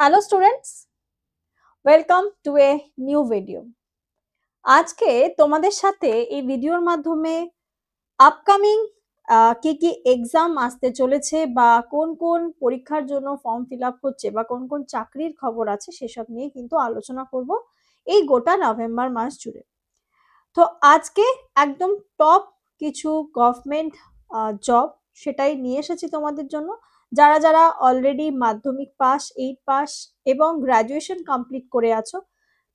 Hello students, welcome to a new video. আজকে তোমাদের সাথে এই ভিডিওর মাধ্যমে আপকামিং কি কি এক্সাম আসতে চলেছে বা কোন কোন পরীক্ষার জন্য ফর্ম ফিল আপ হচ্ছে বা কোন কোন চাকরির খবর আছে সেসব নিয়ে কিন্তু আলোচনা করব এই গোটা নভেম্বর মাস জুড়ে। তো আজকে একদম টপ কিছু গভর্নমেন্ট জব সেটাই নিয়ে এসেছি তোমাদের জন্য। যারা যারা অলরেডি মাধ্যমিক পাস, 8 পাস এবং গ্রাজুয়েশন কমপ্লিট করে আছো,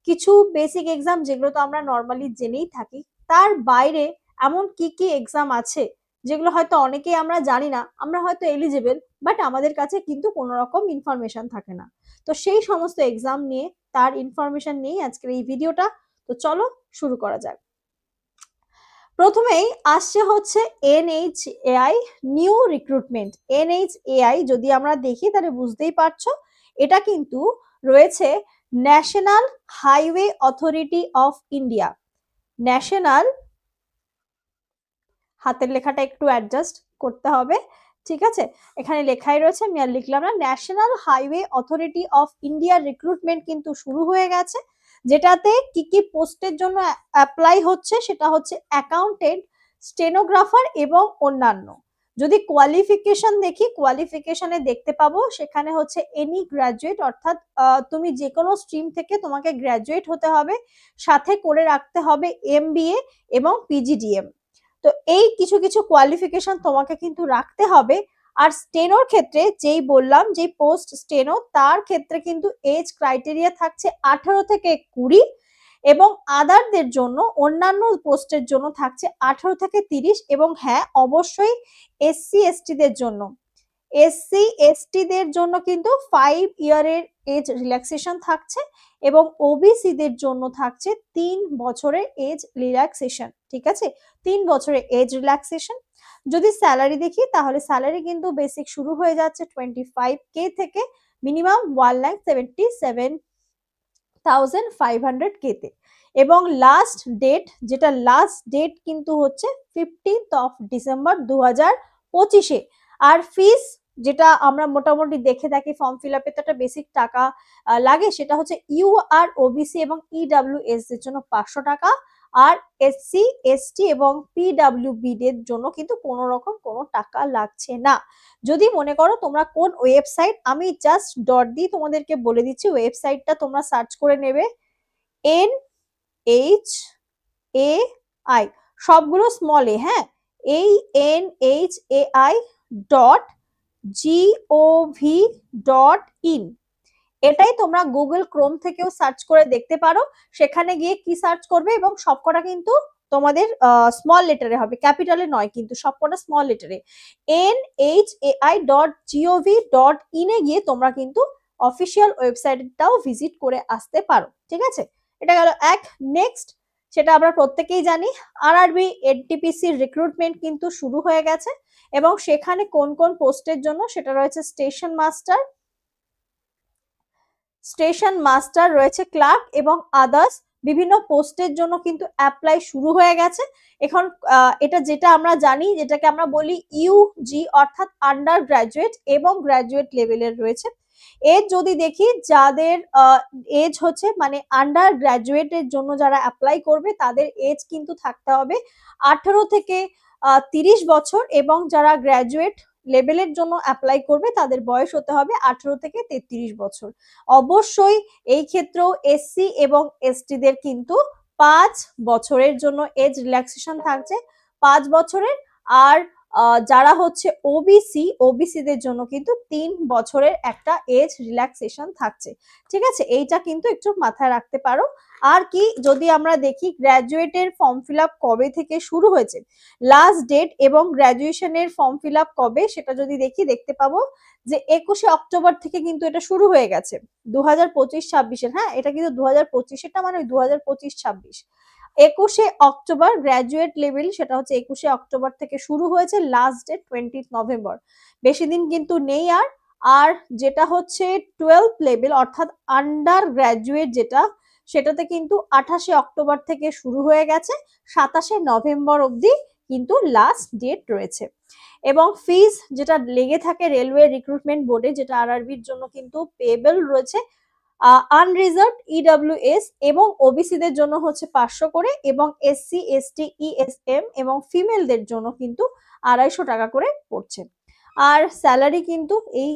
কিছু বেসিক এক্সাম যেগুলো তো আমরা নর্মালি জেনেই থাকি, তার বাইরে এমন কি কি এক্সাম আছে যেগুলো হয়তো অনেকেই আমরা জানি না, আমরা হয়তো এলিজিবল বাট আমাদের কাছে কিন্তু কোনো রকম ইনফরমেশন থাকে না। তো সেই সমস্ত এক্সাম নিয়ে, তার ইনফরমেশন নিয়ে আজকের এই ভিডিওটা। তো চলো শুরু করা যাক। প্রথমেই আসছে হচ্ছে NHAI নিউ রিক্রুটমেন্ট। NHAI যদি আমরা দেখি তাহলে বুঝতেই পারছো এটা কিন্তু রয়েছে national highway authority of India. National, হাতের লেখাটা একটু অ্যাডজাস্ট করতে হবে, ঠিক আছে? এখানে লেখাই রয়েছে, আমি আর লিখলাম না। ন্যাশনাল হাইওয়ে অথরিটি অফ ইন্ডিয়ার রিক্রুটমেন্ট কিন্তু শুরু হয়ে গেছে, যেটাতে কি কি পোস্টের জন্য অ্যাপ্লাই হচ্ছে সেটা হচ্ছে অ্যাকাউন্টেন্ট, স্টেনোগ্রাফার এবং অন্যান্য। যদি কোয়ালিফিকেশন দেখি, কোয়ালিফিকেশনে দেখতে পাবো সেখানে হচ্ছে এনি গ্রাজুয়েট, অর্থাৎ তুমি যে কোনো স্ট্রিম থেকে তোমাকে গ্রাজুয়েট হতে হবে, সাথে করে রাখতে হবে MBA এবং PGDM। তো এই কিছু কিছু কোয়ালিফিকেশন তোমাকে কিন্তু রাখতে হবে। আর স্টেনোর ক্ষেত্রে যেই বললাম, যে পোস্ট স্টেনো, তার ক্ষেত্রে কিন্তু এজ ক্রাইটেরিয়া থাকছে 18 থেকে 20, এবং আদারদের জন্য, অন্যান্য পোস্টের জন্য থাকছে 18 থেকে 30। এবং হ্যাঁ, অবশ্যই SC ST দের জন্য, SC ST দের জন্য কিন্তু 5 ইয়ারের এজ রিল্যাক্সেশন থাকছে, এবং OBC দের জন্য থাকছে 3 বছরের এজ রিল্যাক্সেশন। ঠিক আছে, 3 বছরের এজ রিল্যাক্সেশন। যদি স্যালারি দেখি তাহলে স্যালারি কিন্তু বেসিক শুরু হয়ে যাচ্ছে 25K থেকে মিনিমাম 1,77,500K তে। এবং লাস্ট ডেট, যেটা লাস্ট ডেট কিন্তু হচ্ছে 15th ডিসেম্বর 2025-এ। আর ফিস যেটা আমরা মোটামুটি দেখে থাকি, ফর্ম ফিল আপে তো একটা বেসিক টাকা লাগে, সেটা হচ্ছে UR OBC এবং EWS এর জন্য 500 টাকা, আর SC ST এবং PWB দের জন্য কিন্তু কোনো রকম কোনো টাকা লাগছে না। যদি মনে করো তোমরা কোন ওয়েবসাইট, আমি জাস্ট ডট দিয়ে তোমাদেরকে বলে দিচ্ছি, ওয়েবসাইটটা তোমরা সার্চ করে নেবে NHAI, সবগুলো স্মল এ, হ্যাঁ, এই NHAI.gov.in, এটাই তোমরা গুগল ক্রোম থেকেও সার্চ করে দেখতে পারো। সেখানে গিয়ে কি সার্চ করবে, এবং সবকটা কিন্তু তোমাদের স্মল লেটারে হবে, ক্যাপিটালে নয়, কিন্তু সবকটা স্মল লেটারে। NHAI.gov.in এ গিয়ে তোমরা কিন্তু অফিসিয়াল ওয়েবসাইটটাও ভিজিট করে আসতে পারো। ঠিক আছে, এটা গেল এক। নেক্সট, সেটা আমরা প্রত্যেকেই জানি, RRB NTPC রিক্রুটমেন্ট কিন্তু শুরু হয়ে গেছে, এবং সেখানে কোন কোন পোস্টের জন্য সেটা রয়েছে স্টেশন মাস্টার রয়েছে, ক্লার্ক এবং আদার্স বিভিন্ন পোস্টের জন্য কিন্তু অ্যাপ্লাই শুরু হয়ে গেছে। এখন এটা যেটা আমরা জানি, যেটাকে আমরা বলি UG, অর্থাৎ আন্ডার গ্রাজুয়েট এবং গ্রাজুয়েট লেভেলের রয়েছে। এজ যদি দেখি, যাদের এজ হচ্ছে মানে আন্ডার গ্রাজুয়েটের জন্য যারা অ্যাপ্লাই করবে তাদের এজ কিন্তু থাকতে হবে 18 থেকে 30 বছর, এবং যারা গ্রাজুয়েট লেভেলের জন্য অ্যাপ্লাই করবে তাদের বয়স হতে হবে 18 থেকে 33 বছর। অবশ্যই এই ক্ষেত্রেও SC এবং ST দের কিন্তু 5 বছরের জন্য এজ রিল্যাক্সেশন থাকছে, 5 বছরের। আর যারা হচ্ছে OBC দের জন্য কিন্তু 3 বছরের একটা এজ রিল্যাক্সেশন থাকছে। ঠিক আছে, এইটা কিন্তু একটু মাথায় রাখতে পারো। আর কি, যদি আমরা দেখি গ্র্যাজুয়েটের ফর্ম ফিল আপ কবে থেকে শুরু হয়েছে, লাস্ট ডেট, এবং গ্র্যাজুয়েশনের ফর্ম ফিল আপ কবে, সেটা যদি দেখি দেখতে পাবো যে 21শে অক্টোবর থেকে কিন্তু এটা শুরু হয়ে গেছে 2025-26-এর। হ্যাঁ, এটা কিন্তু 2025-এরটা মানে 2025-26। 21শে অক্টোবর গ্র্যাজুয়েট লেভেল, সেটা হচ্ছে 21শে অক্টোবর থেকে শুরু হয়েছে, লাস্ট ডেট 20 নভেম্বর। বেশি দিন কিন্তু নেই আর। আর যেটা হচ্ছে 12 লেভেল, অর্থাৎ আন্ডার গ্র্যাজুয়েট যেটা, সেটাতে কিন্তু 28শে অক্টোবর থেকে শুরু হয়ে গেছে, 27শে নভেম্বর অবধি কিন্তু লাস্ট ডেট রয়েছে। এবং ফিজ যেটা লেগে থাকে রেলওয়ে রিক্রুটমেন্ট বোর্ডে, যেটা আরআরবির জন্য কিন্তু পেয়েবল রয়েছে, আনরিজার্ভড ইডব্লিউএস এবং ওবিসিদের জন্য হচ্ছে 500 করে, এবং এসসি এসটি ইএসএম এবং ফিমেলদের জন্য কিন্তু 250 টাকা করে পড়ছে। আর স্যালারি কিন্তু এই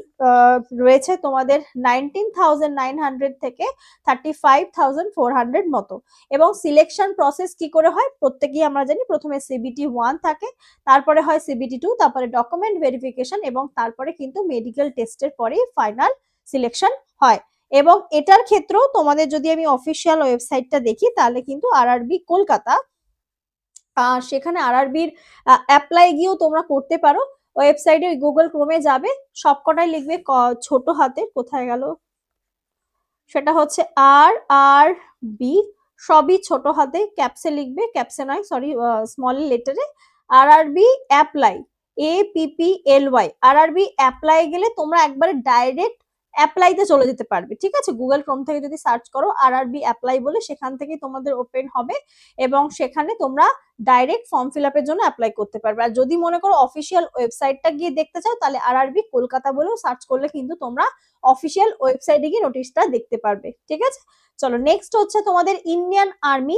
রয়েছে তোমাদের 19,900 থেকে 35,400 মতো। এবং সিলেকশন প্রসেস কি করে হয় প্রত্যেকেই আমরা জানি, প্রথমে সিবিটি 1 থাকে, তারপরে হয় সিবিটি 2, তারপরে ডকুমেন্ট ভেরিফিকেশন, এবং তারপরে কিন্তু মেডিকেল টেস্টের পরেই ফাইনাল সিলেকশন হয়। এবং এটার ক্ষেত্রেও তোমাদের যদি আমি অফিসিয়াল ওয়েবসাইটটা দেখি তাহলে কিন্তু আরআরবি কলকাতা, সেখানে আরআরবির অ্যাপ্লাই গিয়েও তোমরা করতে পারো। ওয়েবসাইটে গুগল ক্রোমে যাবে, সবকটাই লিখবে ছোট হাতে, কোথায় গেল, সেটা হচ্ছে আরআরবি, সবই ছোট হাতে, ক্যাপসে লিখবে, ক্যাপসে নয় সরি, স্মল লেটারে, RRB apply, APPLY, RRB apply গেলে তোমরা একবারে ডাইরেক্ট অ্যাপ্লাইতে চলে যেতে পারবে। ঠিক আছে, গুগল ক্রোম থেকে যদি সার্চ করো আরআরবি অ্যাপ্লাই বলে, সেখান থেকে তোমাদের ওপেন হবে এবং সেখানে তোমরা ডাইরেক্ট ফর্ম ফিল আপের জন্য অ্যাপ্লাই করতে পারবে। আর যদি মনে করো অফিসিয়াল ওয়েবসাইটটা গিয়ে দেখতে চাও, তাহলে আরআরবি কলকাতা বলেও সার্চ করলে কিন্তু তোমরা অফিসিয়াল ওয়েবসাইটে গিয়ে নোটিশটা দেখতে পারবে। ঠিক আছে, চলো নেক্সট হচ্ছে তোমাদের Indian army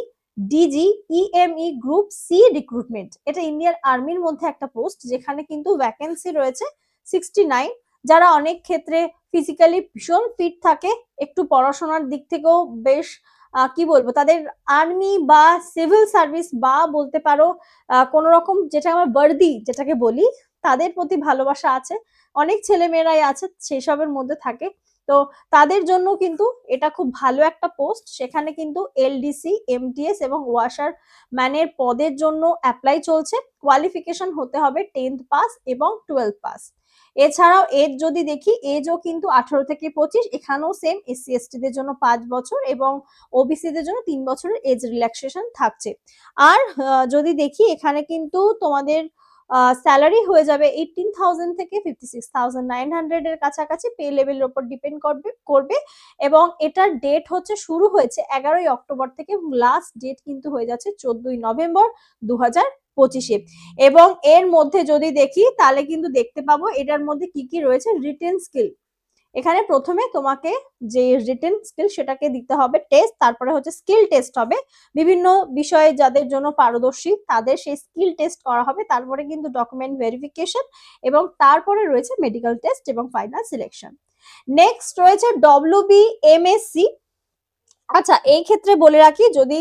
DGEME group C recruitment. এটা ইন্ডিয়ান আর্মির মধ্যে একটা পোস্ট, যেখানে কিন্তু ভ্যাকেন্সি রয়েছে 69। যারা অনেক ক্ষেত্রে ফিজিক্যালি ভীষণ ফিট থাকে, একটু পড়াশোনার দিক থেকেও বেশ কি বলবো, তাদের আর্মি বা সিভিল সার্ভিস বা বলতে পারো কোন রকম যেটা আমার বর্দি যেটাকে বলি, তাদের প্রতি ভালোবাসা আছে, অনেক ছেলে মেয়েরাই আছে সেসবের মধ্যে থাকে, তো তাদের জন্য কিন্তু এটা খুব ভালো একটা পোস্ট। সেখানে কিন্তু এলডিসি, এমটিএস এবং ওয়াশার ম্যানের পদের জন্য অ্যাপ্লাই চলছে। কোয়ালিফিকেশন হতে হবে 10th পাস এবং 12th পাস। এছাড়াও এজ যদি দেখি, এজও কিন্তু 18 থেকে 25, এখানেও সেম, এসসি এসটি দের জন্য 5 বছর এবং ওবিসি দের জন্য 3 বছরের এজ রিল্যাক্সেশন থাকছে। আর যদি দেখি এখানে কিন্তু তোমাদের স্যালারি হয়ে যাবে 18,000 থেকে 56,900 এর কাছাকাছি, পে লেভেলের উপর ডিপেন্ড করবে। এবং এটার ডেট হচ্ছে শুরু হয়েছে 11ই অক্টোবর থেকে, লাস্ট ডেট কিন্তু হয়ে যাচ্ছে 14ই নভেম্বর 2025-এ। এবং এর মধ্যে যদি দেখি তাহলে কিন্তু দেখতে পাবো এটার মধ্যে কি কি রয়েছে। রিটেন স্কিল, এখানে প্রথমে তোমাকে যে রিটেন স্কিল সেটাকে দিতে হবে টেস্ট, তারপরে হচ্ছে স্কিল টেস্ট হবে, বিভিন্ন বিষয়ে যাদের জন্য পারদর্শী তাদের সেই স্কিল টেস্ট করা হবে, তারপরে কিন্তু ডকুমেন্ট ভেরিফিকেশন, এবং তারপরে রয়েছে মেডিকেল টেস্ট এবং ফাইনাল সিলেকশন। নেক্সট রয়েছে WBMSC। আচ্ছা, এই ক্ষেত্রে বলে রাখি, যদি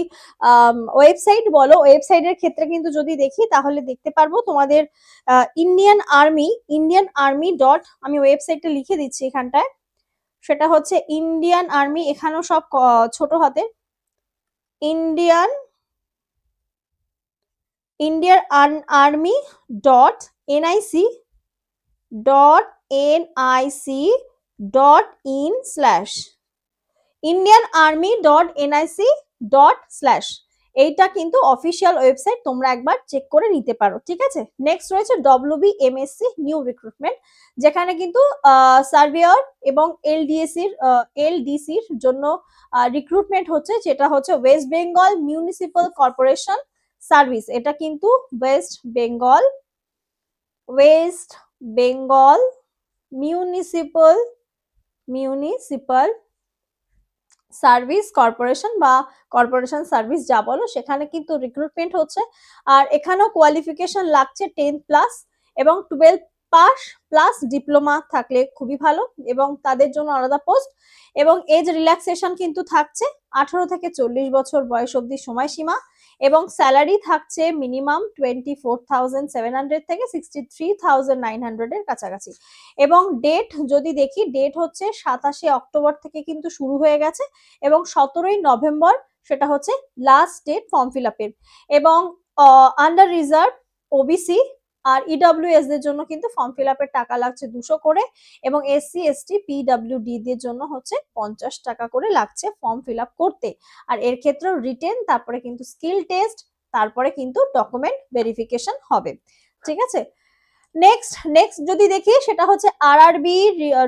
ওয়েবসাইট বলো, ওয়েবসাইটের ক্ষেত্রে কিন্তু যদি দেখি তাহলে দেখতে পারবো তোমাদের ইন্ডিয়ান আর্মি ডট, আমি ওয়েবসাইটটা লিখে দিচ্ছি এখানটায়, সেটা হচ্ছে ইন্ডিয়ান আর্মি, এখানেও সব ছোট হাতে, Indian army dot NIC .in/, indianarmy.nic./ এইটা কিন্তু অফিসিয়াল ওয়েবসাইট, তোমরা একবার চেক করে নিতে পারো। ঠিক আছে, নেক্সট রয়েছে WBMSC নিউ রিক্রুটমেন্ট, যেখানে কিন্তু সার্ভেয়ার এবং LDCর জন্য রিক্রুটমেন্ট হচ্ছে, যেটা হচ্ছে West Bengal municipal corporation service. এটা কিন্তু West Bengal municipal service corporation বা কর্পোরেশন সার্ভিস যা বলো, সেখানে কিন্তু রিক্রুটমেন্ট হচ্ছে। আর এখানেও কোয়ালিফিকেশন লাগছে 10 প্লাস এবং 12 পাস প্লাস ডিপ্লোমা থাকলে খুবই ভালো, এবং তাদের জন্য আলাদা পোস্ট। এবং এজ রিল্যাক্সেশন কিন্তু থাকছে 18 থেকে 40 বছর বয়স অবধি সময়সীমা, এবং স্যালারি থাকছে মিনিমাম 24,700 থেকে 63,900 এর কাছাকাছি। এবং ডেট যদি দেখি, ডেট হচ্ছে 27 অক্টোবর থেকে কিন্তু শুরু হয়ে গেছে, এবং 17ই নভেম্বর সেটা হচ্ছে লাস্ট ডেট ফর্ম ফিল আপের। এবং আন্ডার রিজার্ভ, ওবিসি আর ইডব্লিউএস দের জন্য কিন্তু ফর্ম ফিল আপের টাকা লাগছে 200 করে, এবং এসসি এসটি পিডব্লিউডি দের জন্য হচ্ছে 50 টাকা করে লাগছে ফর্ম ফিল আপ করতে। আর এর ক্ষেত্রেও রিটেন, তারপরে কিন্তু স্কিল টেস্ট, তারপরে কিন্তু ডকুমেন্ট ভেরিফিকেশন হবে। ঠিক আছে, নেক্সট যদি দেখি, সেটা হচ্ছে আরআরবি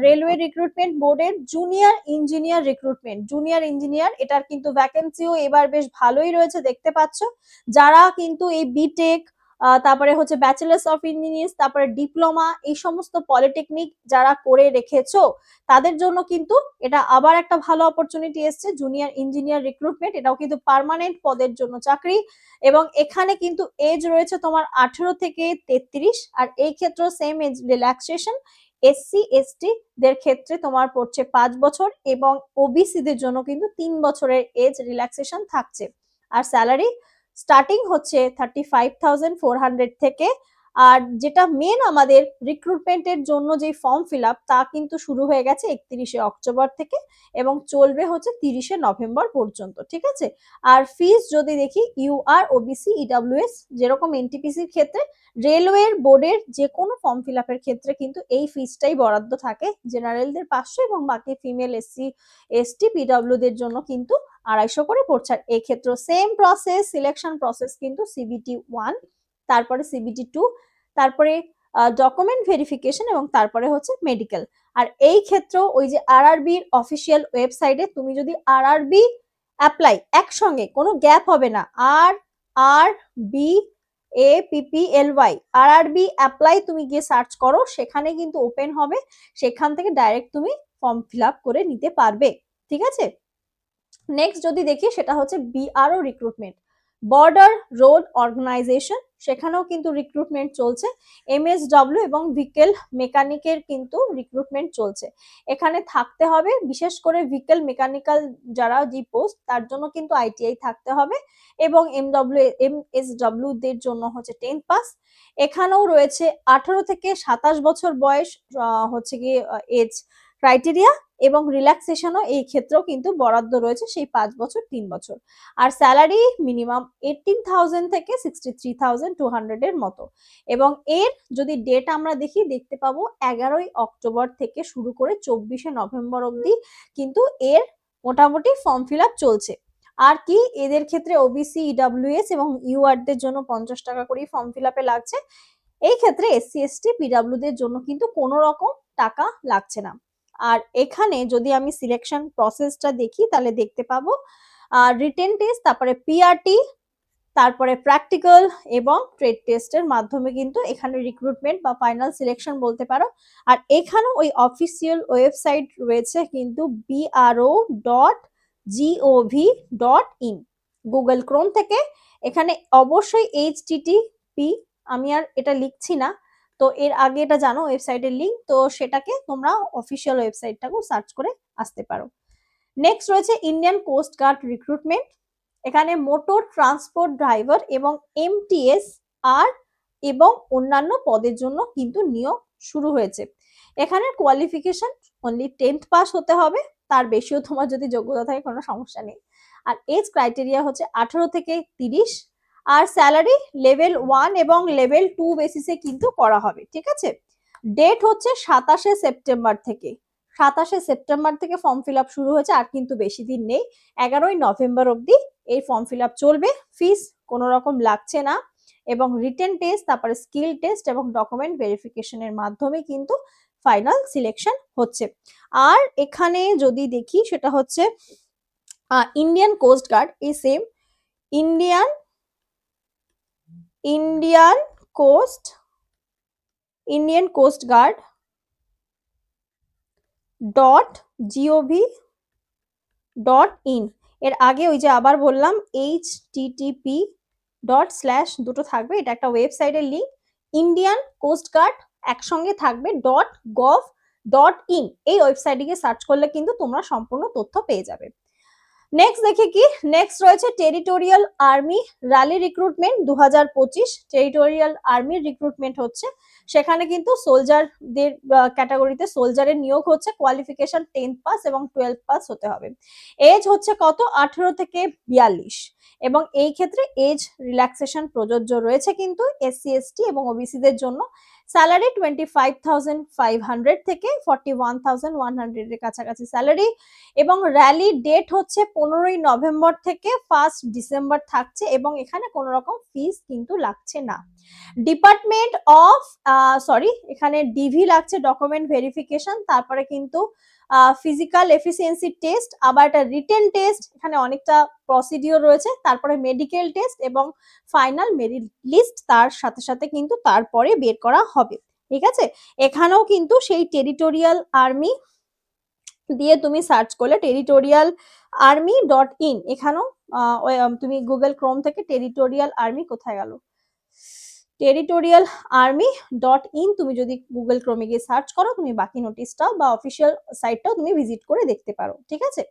রেলওয়ে রিক্রুটমেন্ট বোর্ডের junior engineer recruitment. Junior engineer, এটার কিন্তু ভ্যাকেন্সিও এবার বেশ ভালোই রয়েছে, দেখতে পাচ্ছ। যারা কিন্তু এই বিটেক তারপরে হচ্ছে ব্যাচেলার্স অফ ইঞ্জিনিয়ার্স, তারপরে ডিপ্লোমা, এই সমস্ত পলিটেকনিক যারা করে রেখেছো তাদের জন্য কিন্তু এটা আবার একটা ভালো অপরচুনিটি এসছে, জুনিয়র ইঞ্জিনিয়ার রিক্রুটমেন্ট, এটাও কিন্তু পার্মানেন্ট পদের জন্য চাকরি। এবং এখানে কিন্তু এজ রয়েছে তোমার 18 থেকে 33, আর এই ক্ষেত্রে same age relaxation. SC ST দের ক্ষেত্রে তোমার পড়ছে 5 বছর, এবং ওবিসি দের জন্য কিন্তু 3 বছরের এজ রিল্যাক্সেশন থাকছে। আর স্যালারি স্টার্টিং হচ্ছে 35,400 থেকে। আর যেটা মেন আমাদের রিক্রুটমেন্টের জন্য যে ফর্ম ফিল আপ তা কিন্তু শুরু হয়ে গেছে 31শে অক্টোবর থেকে এবং চলবে হচ্ছে 30শে নভেম্বর পর্যন্ত, ঠিক আছে। আর ফিস যদি দেখি, ইউআর, ওবিসি, ইডব্লিউএস যেরকম এনটিপিসির ক্ষেত্রে, রেলওয়ের বোর্ডের যে কোনো ফর্ম ফিল আপের ক্ষেত্রে কিন্তু এই ফিসটাই বরাদ্দ থাকে। জেনারেলদের 500 এবং বাকি ফিমেল, এসসি এসটি, পিডব্লিউ দের জন্য কিন্তু 250 করে পড়ছে। আর এই ক্ষেত্রে সেম প্রসেস, সিলেকশন প্রসেস কিন্তু সিবিটি 1, তারপরে সিবিটি 2, তারপরে ডকুমেন্ট ভেরিফিকেশন এবং তারপরে হচ্ছে মেডিকেল। আর এই ক্ষেত্রে ওই যে আরআরবির অফিসিয়াল ওয়েবসাইটে তুমি যদি আরআরবি অ্যাপ্লাই একসঙ্গে, কোনো গ্যাপ হবে না, RRBAPPLY আরআরবি অ্যাপ্লাই তুমি গিয়ে সার্চ করো, সেখানে কিন্তু ওপেন হবে, সেখান থেকে ডাইরেক্ট তুমি ফর্ম ফিল আপ করে নিতে পারবে, ঠিক আছে। নেক্সট যদি দেখি সেটা হচ্ছে BRO recruitment, border road organisation, সেখানেও কিন্তু রিক্রুটমেন্ট চলছে। এমএসডব্লিউ এবং ভিকেল মেকানিকের কিন্তু রিক্রুটমেন্ট চলছে। এখানে থাকতে হবে, বিশেষ করে ভিকেল মেকানিক্যাল যারা যে পোস্ট তার জন্য কিন্তু আইটিআই থাকতে হবে, এবং এমএসডব্লিউ দের জন্য হচ্ছে 10th পাস। এখানেও রয়েছে 18 থেকে 27 বছর বয়স হচ্ছে গিয়ে এজ ক্রাইটেরিয়া, এবং রিল্যাক্সেশনও এই ক্ষেত্রেও কিন্তু বরাদ্দ রয়েছে সেই 5 বছর 3 বছর। আর স্যালারি মিনিমাম 18,000 থেকে 63,200 এর মতো। এবং এর যদি ডেট আমরা দেখি, দেখতে পাবো 11ই অক্টোবর থেকে শুরু করে 24শে নভেম্বর অবধি কিন্তু এর মোটামুটি ফর্ম ফিল আপ চলছে। আর কি এদের ক্ষেত্রে ওবিসি, ইডব্লিউএস এবং ইউআর দের জন্য 50 টাকা করে ফর্ম ফিল আপে লাগছে। এই ক্ষেত্রে এসসি এসটি পিডব্লিউ দের জন্য কিন্তু কোনো রকম টাকা লাগছে না। আর এখানে যদি আমি সিলেকশন প্রসেসটা দেখি তাহলে দেখতে পাবো রিটেন টেস্ট, তারপরে পিআরটি, তারপরে প্র্যাকটিক্যাল এবং ট্রেড টেস্টের মাধ্যমে কিন্তু এখানে রিক্রুটমেন্ট বা ফাইনাল সিলেকশন বলতে পারো। আর এখানে ওই অফিসিয়াল ওয়েবসাইট রয়েছে কিন্তু bro.gov.in, গুগল ক্রোম থেকে। এখানে অবশ্যই HTTP, আমি আর এটা লিখছি না, তো এর আগে এটা জানো ওয়েবসাইটের লিঙ্ক, তো সেটাকে তোমরা অফিসিয়াল ওয়েবসাইটটাকেও সার্চ করে আসতে পারো। নেক্সট রয়েছে ইন্ডিয়ান কোস্ট গার্ড রিক্রুটমেন্ট, এখানে মোটর ট্রান্সপোর্ট ড্রাইভার এবং এমটিএস আর এবং অন্যান্য পদের জন্য কিন্তু নিয়োগ শুরু হয়েছে। এখানে কোয়ালিফিকেশন অনলি 10th পাস হতে হবে, তার বেশিও তোমার যদি যোগ্যতা থাকে কোনো সমস্যা নেই। আর এজ ক্রাইটেরিয়া হচ্ছে 18 থেকে 30, আর স্যালারি লেভেল 1 এবং লেভেল 2 বেসিসে কিন্তু করা হবে, ঠিক আছে। ডেট হচ্ছে 27শে সেপ্টেম্বর থেকে, 27শে সেপ্টেম্বর থেকে ফর্ম ফিল আপ শুরু হয়েছে, আর কিন্তু বেশি দিন নেই, 11ই নভেম্বর অবধি এই ফর্ম ফিল আপ চলবে। ফিস কোনো রকম লাগছে না, এবং রিটেন টেস্ট, তারপরে স্কিল টেস্ট এবং ডকুমেন্ট ভেরিফিকেশনের মাধ্যমে কিন্তু ফাইনাল সিলেকশন হচ্ছে। আর এখানে যদি দেখি সেটা হচ্ছে ইন্ডিয়ান কোস্ট গার্ড, এই same Indian coast guard .gov.in, এর আগে ওই যে আবার বললাম http দুটো থাকবে, এটা একটা ওয়েবসাইটের লিঙ্ক, ইন্ডিয়ান কোস্ট গার্ড একসঙ্গে থাকবে .gov.in, এই ওয়েবসাইটে গিয়ে সার্চ করলে কিন্তু তোমরা সম্পূর্ণ তথ্য পেয়ে যাবে। নেক্সট দেখে কি, নেক্সট রয়েছে territorial army rally recruitment 2025, territorial আর্মির রিক্রুটমেন্ট হচ্ছে, সেখানে কিন্তু সোলজারদের ক্যাটাগরিতে সোলজারের নিয়োগ হচ্ছে। কোয়ালিফিকেশন 10th পাস এবং 12th পাস হতে হবে। এজ হচ্ছে কত, 18 থেকে 42, এবং এই ক্ষেত্রে এজ রিল্যাক্সেশন প্রযোজ্য রয়েছে কিন্তু এসসি এসটি এবং ওবিসি দের জন্য। স্যালারি 25,500 থেকে 41,100 এর কাছাকাছি স্যালারি, এবং র্যালি ডেট হচ্ছে 15ই নভেম্বর থেকে 1st ডিসেম্বর থাকছে, এবং এখানে কোনো রকম ফিস কিন্তু লাগছে না। ডিপার্টমেন্ট অফ এখানে ডিভি লাগছে, ডকুমেন্ট ভেরিফিকেশন, তারপরে কিন্তু ফিজিক্যাল এফিসিয়েন্সি টেস্ট, আবার একটা রিটেন টেস্ট, এখানে অনেকটা প্রসিডিওর রয়েছে, তারপরে মেডিকেল টেস্ট এবং ফাইনাল মেরিট লিস্ট তার সাথে সাথে কিন্তু তারপরে বের করা হবে। ঠিক আছে, এখানেও কিন্তু সেই টেরিটোরিয়াল আর্মি দিয়ে তুমি সার্চ করলে territorialarmy.in, এখানেও তুমি গুগল ক্রোম থেকে টেরিটোরিয়াল আর্মি, কোথায় গেল, territorialarmy.in তুমি যদি গুগল ক্রোমে গিয়ে সার্চ করো, তুমি বাকি নোটিশটাও বা অফিসিয়াল সাইটটাও তুমি ভিজিট করে দেখতে পারো। ঠিক আছে,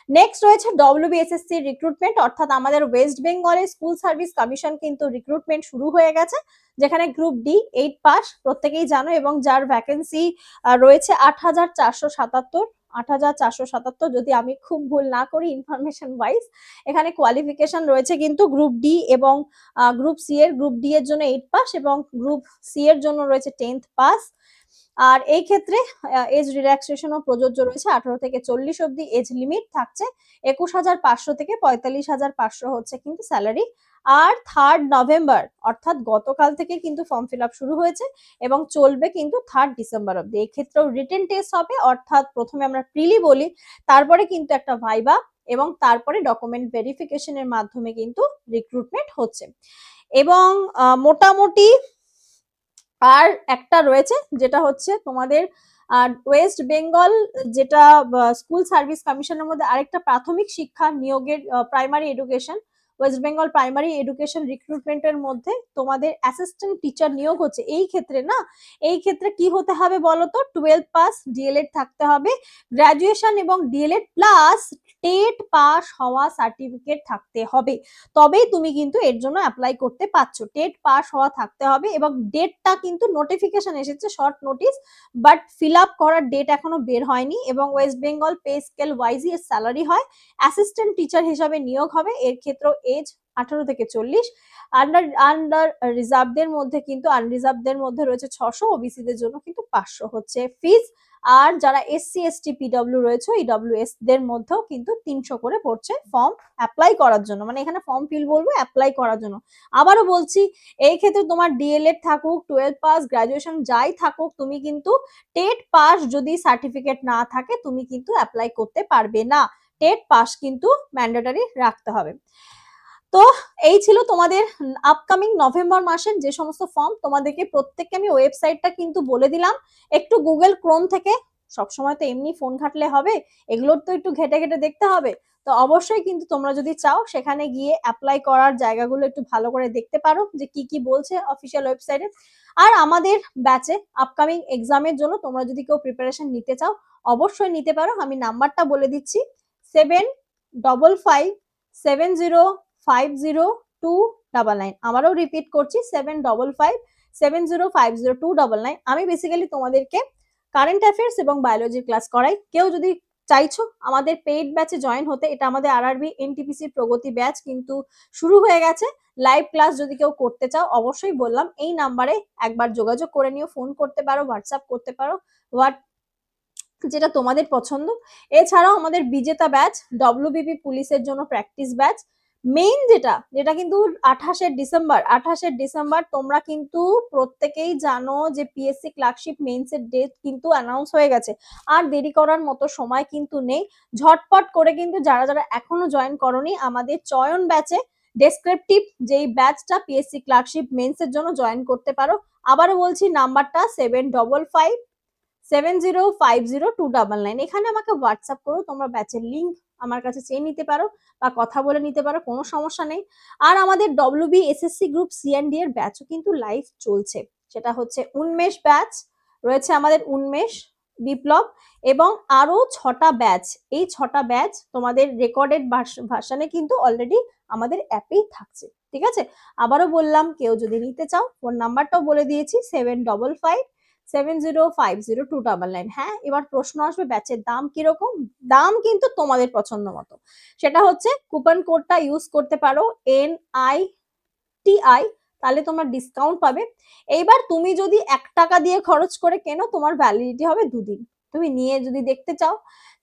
নেক্সট রয়েছে WBSSC রিক্রুটমেন্ট, অর্থাৎ আমাদের ওয়েস্ট বেঙ্গলের স্কুল সার্ভিস কমিশন কিন্তু রিক্রুটমেন্ট শুরু হয়ে গেছে, যেখানে গ্রুপ ডি 8 পাস প্রত্যেকেই জানো, এবং যার ভ্যাকেন্সি রয়েছে 8,477, যদি আমি খুব ভুল না করি ইনফরমেশন ওয়াইজ। এখানে কোয়ালিফিকেশন রয়েছে কিন্তু গ্রুপ ডি এবং গ্রুপ সি এর, গ্রুপ ডি এর জন্য 8 পাস এবং গ্রুপ সি এর জন্য রয়েছে 10th পাস। আর এই ক্ষেত্রে এজ রিল্যাক্সেশনও প্রযোজ্য রয়েছে, 18 থেকে 40 অব্দি এজ লিমিট থাকছে, 21,500 থেকে 45,500 হচ্ছে কিন্তু স্যালারি। আর 3rd নভেম্বর অর্থাৎ গতকাল থেকে কিন্তু ফর্ম ফিল আপ শুরু হয়েছে এবং চলবে কিন্তু 3rd ডিসেম্বর অব্দি। এই ক্ষেত্রেও রিটেন টেস্ট হবে, অর্থাৎ প্রথমে আমরা প্রিলি বলি, তারপরে কিন্তু একটা ভাইবা এবং তারপরে ডকুমেন্ট ভেরিফিকেশনের মাধ্যমে কিন্তু রিক্রুটমেন্ট হচ্ছে। এবং মোটামুটি আর একটা রয়েছে, যেটা হচ্ছে তোমাদের ওয়েস্ট বেঙ্গল, যেটা স্কুল সার্ভিস কমিশনের মধ্যে আরেকটা প্রাথমিক শিক্ষা নিয়োগের primary education, West Bengal primary education রিক্রুটমেন্টের মধ্যে তোমাদের অ্যাসিস্ট্যান্ট টিচার নিয়োগ হচ্ছে। এই ক্ষেত্রে এই ক্ষেত্রে কি হতে হবে বলো তো, 12 পাস ডিএলএড থাকতে হবে, গ্রাজুয়েশন এবং ডিএলএড প্লাস টেট পাস হওয়া সার্টিফিকেট থাকতে হবে, তবেই তুমি কিন্তু এর জন্য অ্যাপ্লাই করতে পারছো। টেট পাস হওয়া থাকতে হবে এবং ডেটটা কিন্তু নোটিফিকেশন এসেছে short notice, but fill up করার ডেট এখনো বের হয়নি। এবং ওয়েস্ট বেঙ্গল পে স্কেল ওয়াইজই এর স্যালারি হয়। অ্যাসিস্ট্যান্ট টিচার হিসাবে নিয়োগ হবে, এর ক্ষেত্রেও এজ 18 থেকে 40। আন্ডার রিজার্ভদের মধ্যে কিন্তু, আনরিজার্ভদের মধ্যে রয়েছে 600, ওবিসিদের জন্য কিন্তু 500 হচ্ছে ফিজ। আর যারা এসসি এসটি পিডব্লিউ রয়েছে, ইডব্লিউএস দের মধ্যেও কিন্তু 300 করে পড়ছে ফর্ম অ্যাপ্লাই করার জন্য, মানে এখানে ফর্ম ফিল বলবো, অ্যাপ্লাই করার জন্য। আবারও বলছি, এই ক্ষেত্রে তোমার ডিএলএড থাকুক, 12 পাস, গ্রাজুয়েশন যাই থাকুক, তুমি কিন্তু টেট পাস যদি সার্টিফিকেট না থাকে তুমি কিন্তু অ্যাপ্লাই করতে পারবে না। টেট পাস কিন্তু ম্যান্ডেটরি রাখতে হবে। তো এই ছিল তোমাদের আপকামিং নভেম্বর মাসের যে সমস্ত ফর্ম, তোমাদেরকে প্রত্যেককে আমি ওয়েবসাইটটা কিন্তু বলে দিলাম, একটু গুগল ক্রোম থেকে, সবসময় তো এমনি ফোন ঘাটলে হবে, এগুলোর তো একটু ঘেটে ঘেটে দেখতে হবে। তো অবশ্যই কিন্তু তোমরা যদি চাও সেখানে গিয়ে অ্যাপ্লাই করার জায়গাগুলো একটু ভালো করে দেখতে পারো, যে কি কি বলছে অফিসিয়াল ওয়েবসাইটে। আর আমাদের ব্যাচে আপকামিং এক্সামের জন্য তোমরা যদি কেউ প্রিপারেশন নিতে চাও অবশ্যই নিতে পারো। আমি নাম্বারটা বলে দিচ্ছি, 7557050299। আমারও রিপিট করছি, 7557050299। আমি বেসিক্যালি তোমাদেরকে কারেন্ট অ্যাফেয়ার্স এবং বায়োলজির ক্লাস করাই। কেউ যদি চাইছো আমাদের পেইড ব্যাচে জয়েন হতে, এটা আমাদের আরআরবি এনটিপিসি প্রগতি ব্যাচ কিন্তু শুরু হয়ে গেছে। লাইভ ক্লাস যদি কেউ করতে চাও অবশ্যই বললাম এই নাম্বারে একবার যোগাযোগ করে নিও, ফোন করতে পারো, হোয়াটসঅ্যাপ করতে পারো, যেটা তোমাদের পছন্দ। এছাড়াও আমাদের বিজেতা ব্যাচ, ডব্লিউবিপি পুলিশের জন্য প্র্যাকটিস ব্যাচ, মেইন যেটা কিন্তু 28শে ডিসেম্বর তোমরা কিন্তু প্রত্যেকেই জানো যে পিএসসি ক্লার্কশিপ মেইনসের ডেট কিন্তু অ্যানাউন্স হয়ে গেছে। আর দেরি করার মতো সময় কিন্তু নেই, ঝটপট করে কিন্তু যারা যারা এখনো জয়েন করনি আমাদের চয়ন ব্যাচে ডেসক্রিপটিভ যেই ব্যাচটা পিএসসি ক্লার্কশিপ মেইনসের জন্য জয়েন করতে পারো। আবারও বলছি নাম্বারটা 7557050299। এখানে আমাকে হোয়াটসঅ্যাপ করো, তোমরা ব্যাচের লিংক আমার কাছে চেয়ে নিতে পারো বা কথা বলে নিতে পারো, কোনো সমস্যা নেই। আর আমাদের WBSSC গ্রুপ সিএনডি এর ব্যাচও কিন্তু লাইভ চলছে, সেটা হচ্ছে উন্মেষ ব্যাচ রয়েছে আমাদের, উন্মেষ, বিপ্লব এবং আরো 6টা ব্যাচ। এই 6টা ব্যাচ তোমাদের রেকর্ডেড ভার্সনে কিন্তু অলরেডি আমাদের অ্যাপেই থাকছে। ঠিক আছে, আবারও বললাম কেউ যদি নিতে চাও, ফোন নাম্বারটাও বলে দিয়েছি, 7557050299। হ্যাঁ, এবার প্রশ্ন আসবে ব্যাচের দাম কিরকম। দাম কিন্তু তোমাদের পছন্দ মতো, সেটা হচ্ছে কুপন কোডটা ইউজ করতে পারো NITI, তাহলে তোমার ডিসকাউন্ট পাবে। এইবার তুমি যদি 1 টাকা দিয়ে খরচ করে কেনো, তোমার ভ্যালিডিটি হবে 2 দিন, তুমি নিয়ে যদি দেখতে চাও।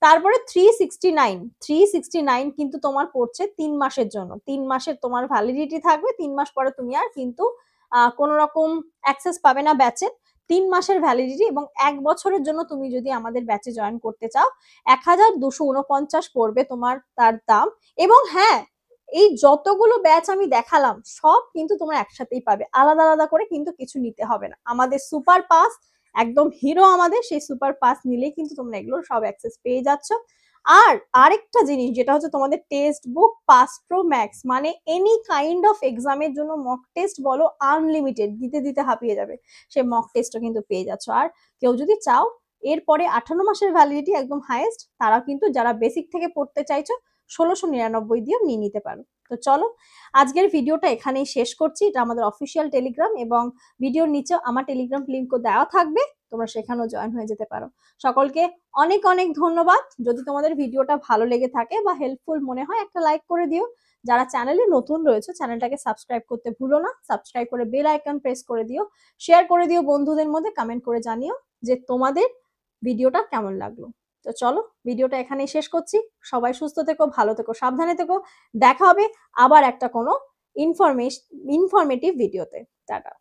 তারপরে 369 কিন্তু তোমার পড়ছে 3 মাসের জন্য, 3 মাসের তোমার ভ্যালিডিটি থাকবে, 3 মাস পরে তুমি আর কিন্তু কোন রকম অ্যাক্সেস পাবে না ব্যাচে। 3 মাসের ভ্যালিডিটি এবং 1 বছরের জন্য তুমি যদি আমাদের ব্যাচে জয়েন করতে চাও 1249 পড়বে তোমার তার দাম। এবং হ্যাঁ, এই যতগুলো ব্যাচ আমি দেখালাম সব কিন্তু তোমরা একসাথেই পাবে, আলাদা আলাদা করে কিন্তু কিছু নিতে হবে না। আমাদের সুপার পাস একদম হিরো, আমাদের সেই সুপার পাস নিলেই কিন্তু তোমরা এগুলোর সব অ্যাক্সেস পেয়ে যাচ্ছ। আর আরেকটা জিনিস যেটা হচ্ছে তোমাদের text book pass pro max, মানে এনি কাইন্ড অফ এক্সামের জন্য মক টেস্ট বলো আনলিমিটেড, দিতে দিতে হাঁপিয়ে যাবে, সেই মক টেস্টও কিন্তু পেয়ে যাচ্ছ। আর কেউ যদি চাও এরপরে 58 মাসের ভ্যালিডিটি একদম হাইয়েস্ট, তারাও কিন্তু যারা বেসিক থেকে পড়তে চাইছো 1699 দিয়েও নিয়ে নিতে পারো। তো চলো আজকের ভিডিওটা এখানেই শেষ করছি। এটা আমাদের অফিসিয়াল টেলিগ্রাম এবং ভিডিওর নিচে আমার টেলিগ্রাম লিঙ্কও দেওয়া থাকবে, তোমরা সেখানেও জয়েন হয়ে যেতে পারো। সকলকে অনেক অনেক ধন্যবাদ। যদি তোমাদের ভিডিওটা ভালো লেগে থাকে বা হেল্পফুল মনে হয় একটা লাইক করে দিও। যারা চ্যানেলে নতুন রয়েছে চ্যানেলটাকে সাবস্ক্রাইব করতে ভুলো না, সাবস্ক্রাইব করে বেল আইকন প্রেস করে দিও, শেয়ার করে দিও বন্ধুদের মধ্যে, কমেন্ট করে জানিও যে তোমাদের ভিডিওটা কেমন লাগলো। তো চলো ভিডিওটা এখানেই শেষ করছি। সবাই সুস্থ থেকো, ভালো থেকো, সাবধানে থেকো। দেখা হবে আবার একটা কোনো ইনফরমেটিভ ভিডিওতে। টাটা।